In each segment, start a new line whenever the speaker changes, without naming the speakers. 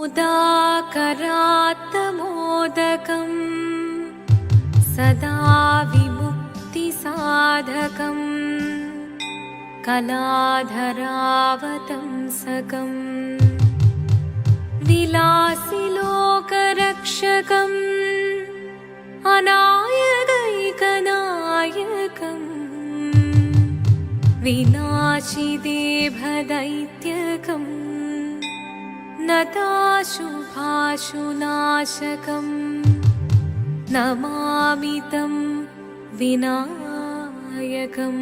मुदाकरात्तमोदकं सदा विमुक्तिसाधकं कलाधरावतंसकं विलासिलोकरक्षकम् अनायकैकनायकं विनाशिदेभदैत्यकं नताशुभाशुनाशकं नमामि तं विनायकम्।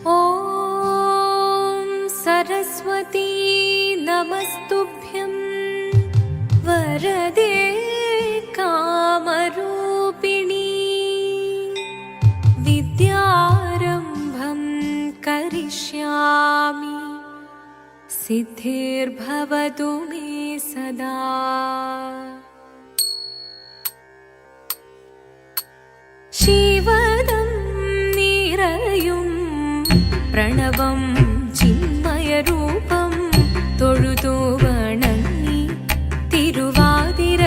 ॐ सरस्वती नमस्तुभ्यं वरदे कामरूपिणी विद्यारम्भं करिष्यामि सिद्धिर्भवतु मे सदा। शिवदं निरयुं प्रणवं चिन्मयरूपं തൊഴുതു വണങ്ങി തിരുവാതിരരാവിതിൽ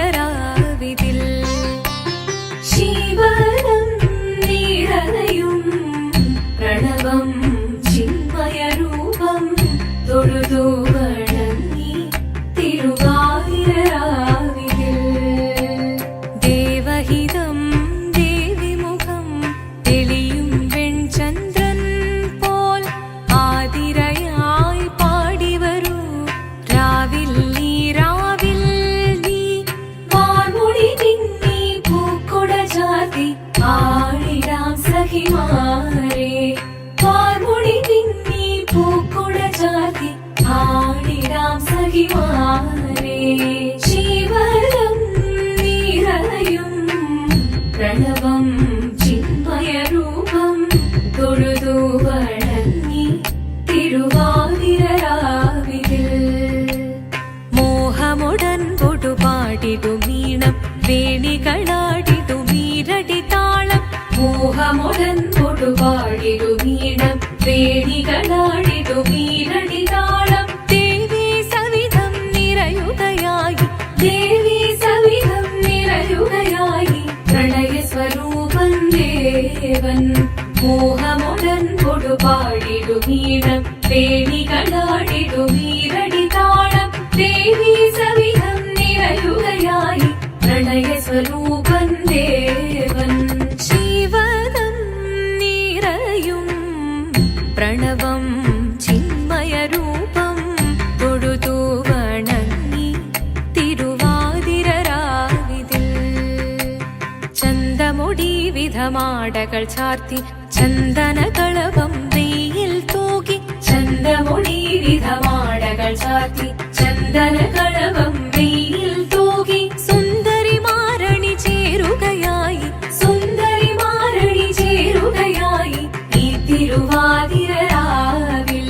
ശിവനം നിറയും പ്രണവം ചിന്മയരൂപം തൊഴുതു വണങ്ങി തിരുവാതിരരാവിതിൽ ദേവഹിതം ദേവിമുഖം തെളിയും വെൺചന്ദ്രൻ പോൽ ആതിരയായി പാടിവരൂ രാവിൽ നീ വാർമുടി തിന്നി പൂക്കുട ചാർത്തി ആടിടാം സഖിമാരെ വാർമുടി തിന്നി പൂക്കുട ചാർത്തി ആടിടാം സഖിമാരെ ശിവനം നിറയും പ്രണവം ചിന്മയരൂപം തൊഴുതു വണങ്ങി തിരുവാതിരരാവിതിൽ മോഹമുടൻ പൊടുപാടിടുമീണം വേണികളാടിടുമീരടി താളം മോഹമുടൻ പൊടുപാടിടുമീണം വേണികളാടിടുമീരടി താളം ദേവി സവിധം നിറയുകയായി ദേവി സവിധം നിറയുകയായി പ്രണയസ്വരൂപൻ ദേവൻ മോഹമുടൻ പൊടുപാടിടുമീണം വേണികളാടിടുമീരടി താളം ദേവി സവിധം നിറയുകയായി പ്രണയസ്വരൂപൻ ദേവൻ ശിവനം നിറയും പ്രണവം ചിന്മയരൂപം തൊഴുതു വണങ്ങി തിരുവാതിരരാവിതിൽ ചന്തമുടി വിധമാടകൾ ചാർത്തി ചന്ദനകളവം വെയിൽ തൂകി ചന്തമുടി വിധമാടകൾ ചാർത്തി ചന്ദനകളവം വെയിൽ തൂകി സുന്ദരിമാരണി ചേരുകയായി സുന്ദരിമാരണി ചേരുകയായി ഈ തിരുവാതിരരാവിൽ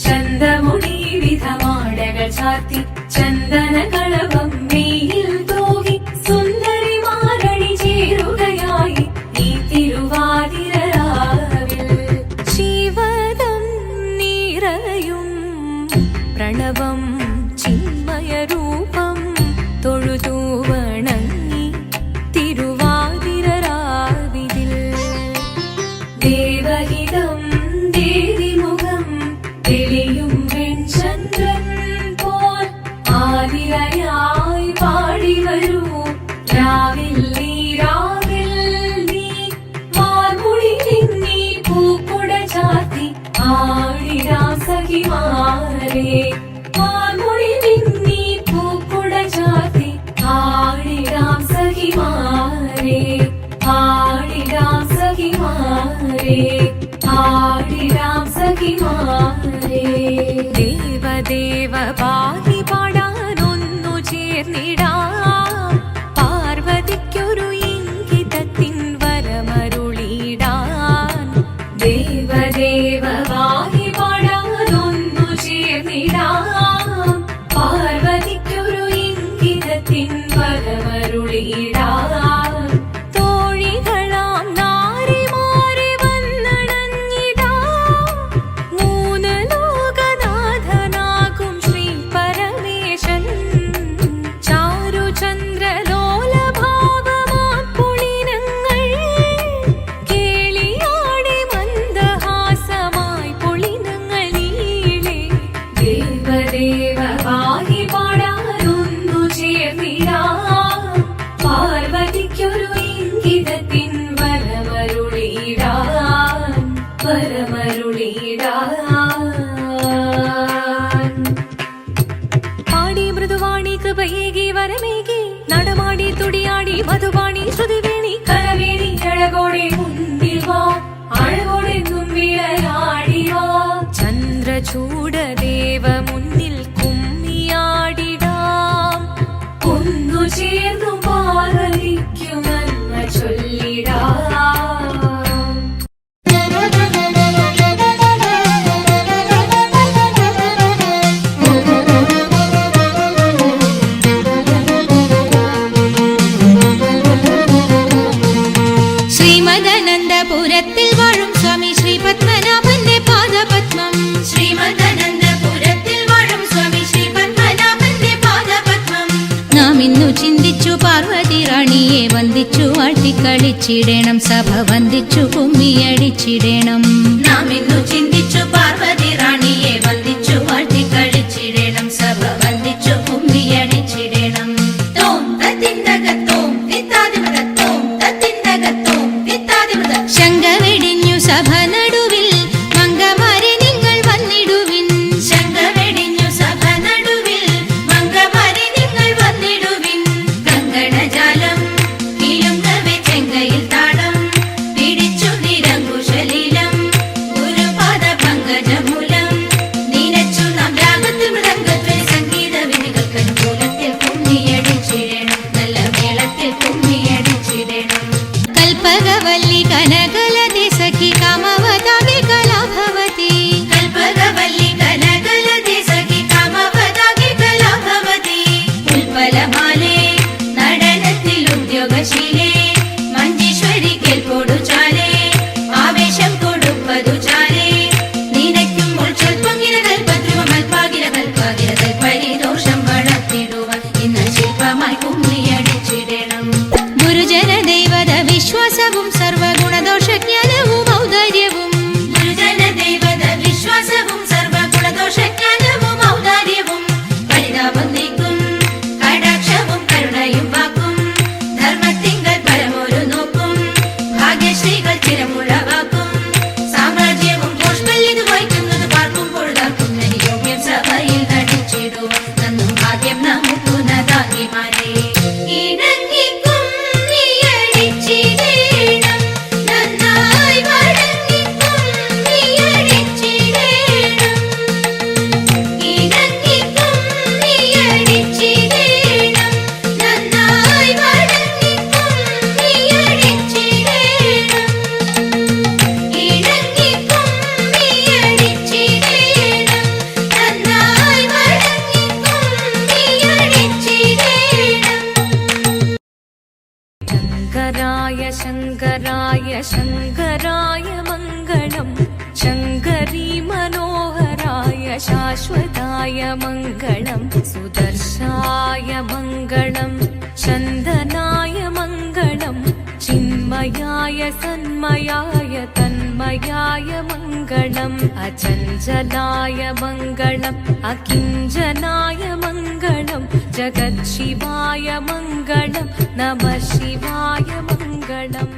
ചന്തമുടി വിധമാടകൾ ചാർത്തി ചന്ദനകളവം വെയിൽ തൂകി സുന്ദരിമാരണി ചേരുകയായി ഈ തിരുവാതിരരാവിൽ ശിവദം നിറയും പ്രണവം ചിന്മയരൂപം തൊഴുതു വണങ്ങി തിരുവാതിരരാവിതിൽ ദേവഹിതം ദേവിമുഖം തെളിയും വെൺചന്ദ്രൻ പോൽ ആതിരയായി പാടിവരൂ രാവിൽ നീ വാർമുടി തിന്നി പൂക്കുട ചാർത്തി ആടിടാം സഖിമാരെ വാർമുടി തിന്നി പൂക്കുട ചാർത്തി ആടിടാം സഖിമാരെ ആടിടാം സഖിമാരെ ആടിടാം സഖിമാരെ ദേവദേവ പാടി പാടാനൊന്നു ചേർന്നിടാം പാർവതിക്കൊരു ഇംഗിതത്തിൻ വരമരുളിടാൻ ദേവദേവ പാടി പാടാനൊന്നു ചേർന്നിടാം പാർവതിക്കൊരു ഇംഗിതത്തിൻ വരമരുളിടാൻ തോഴികളാം നാരിമാരെ വന്നടഞ്ഞിടാം മൂന്ന് ലോകനാഥനാകും ശ്രീ പര വരമേകി നടമാടി തുടിയാടി മധുവാണി ശ്രുതിവേണി കരവേണി അഴകോടെ മുന്നിൽ വാ അഴകോടെന്നും വിളയാടിവാ ചന്ദ്രചൂഡദേവ മുന്നിൽ കുമ്മിയാടിടാം ഒന്നു ചേർന്നു പാർവതിക്കു നന്മ ചൊല്ലിടാം.
ശ്രീമദനന്തപുരത്തിൽ വാഴും സ്വാമി ശ്രീ പത്മനാഭന്റെ പാദപത്മം.
ശ്രീമദനന്തപുരത്തിൽ വാഴും സ്വാമി ശ്രീ പത്മനാഭന്റെ പാദപത്മം.
നാം ഇന്നു ചിന്തിച്ചു പാർവതി റാണിയെ വന്ദിച്ചു ആട്ടിക്കളിച്ചിടണം, സഭ വന്ദിച്ചു കുമ്മിയടിച്ചിടണം.
നാം ഇന്നു ചിന്തിച്ചു പാർവതി റാണിയെ വന്ദിച്ചു ആട്ടിക്കളിച്ചിടണം, സഭ വന്ദിച്ചു കുമ്മിയടിച്ചിടണം. തോം തത്തിന്തകത്തോം തിത്താതിമൃതത്തോം തത്തിന്തകത്തോം തിത്താതിമൃത.
ശങ്ക വെടിഞ്ഞു സഭ നടുവിൽ മംഗമാരെ നിങ്ങൾ വന്നിടുവിൻ.
ശങ്ക വെടിഞ്ഞു സഭ നടുവിൽ മംഗമാരെ നിങ്ങൾ വന്നിടുവിൻ. കങ്കണജാലം കിലുങ്ങവെ ചെങ്കയിൽ താളം പിടിച്ചു നിരങ്കുശലീലം ഗുരുപാദ പങ്കജമൂലം നീനച്ചു നാം രാഗത്തിൽ മൃദംഗധ്വനി സംഗീത വിനികൾക്കനുകൂലത്തിൽ കുമ്മിയടിച്ചിടണം, നല്ല മേളത്തിൽ കുമ്മിയടിച്ചിടണം.
കൽപ്പകവല്ലി കനകലതി സഖി കാമവതാകെ കലാഭവതി.
കൽപ്പകവല്ലി കനകലതി സഖി കാമവതാകെ കലാഭവതി. ഉൽപ്പലമാലേ നടനത്തിൽ ഉദ്യോഗശീലേ മഞ്ജീശ്വരി കേൾപ്പോടു ചാലേ ആവേശം കൊടുപ്പതു ചാലേ നിനയ്ക്കും ഉൾച്ചൊൽപ്പൊങ്ങിര കൽപ്പദ്രുവ മൽപ്പാകിര കൽപ്പാകിര കൽപ്പരിദോഷം വളർത്തിടുവാൻ ഇന്ന് ശില്പമായി കുമ്മിയടിച്ചിടണം.
ഗുരുജന ദൈവത വിശ്വാസവും സർവഗുണദോഷജ്ഞാനവും ഔദാര്യവും.
ഗുരുജന ദൈവത വിശ്വാസവും സർവഗുണദോഷജ്ഞാനവും ഔദാര്യവും പരിതാപം നീക്കും കടാക്ഷവും കരുണയും വാക്കും ധർമ്മത്തിങ്കൽ പരമൊരു നോക്കും ഭാഗ്യശ്രീകൾ ചിരമുളവാക്കും സാമ്രാജ്യവും പുഷ്പല്ലിത് വഹിക്കുന്നത് പാർക്കും പൊഴുതാക്കും യോഗ്യം സഭയിൽ നടിച്ചിടുവാൻ നന്നും ഭാഗ്യം നമുക്കു നദാതിമാരെ. ഇണങ്ങിക്കും നീയടിച്ചിടേണം, നന്നായി വഴങ്ങിക്കും നീയടിച്ചിടേണം. ഇണങ്ങിക്കും നീയടിച്ചിടേണം, നന്നായി വഴങ്ങിക്കും നീയടിച്ചിടേണം. ഇണങ്ങിക്കും നീയടിച്ചിടേണം, നന്നായി വഴങ്ങിക്കും നീയടിച്ചിടേണം.
ശങ്കരായ ശങ്കരായ മംഗളം ശങ്കരീ മനോഹരായ ശാശ്വതായ മംഗളം സുദർശായ മംഗളം ചന്ദനായ മംഗളം ചിന്മയായ സന്മയായ തന്മയായ മംഗളം അചഞ്ചലായ മംഗളം അകിഞ്ചനായ മംഗളം ജഗത് ശിവായ മംഗളം നമഃ ശിവായ മംഗളം.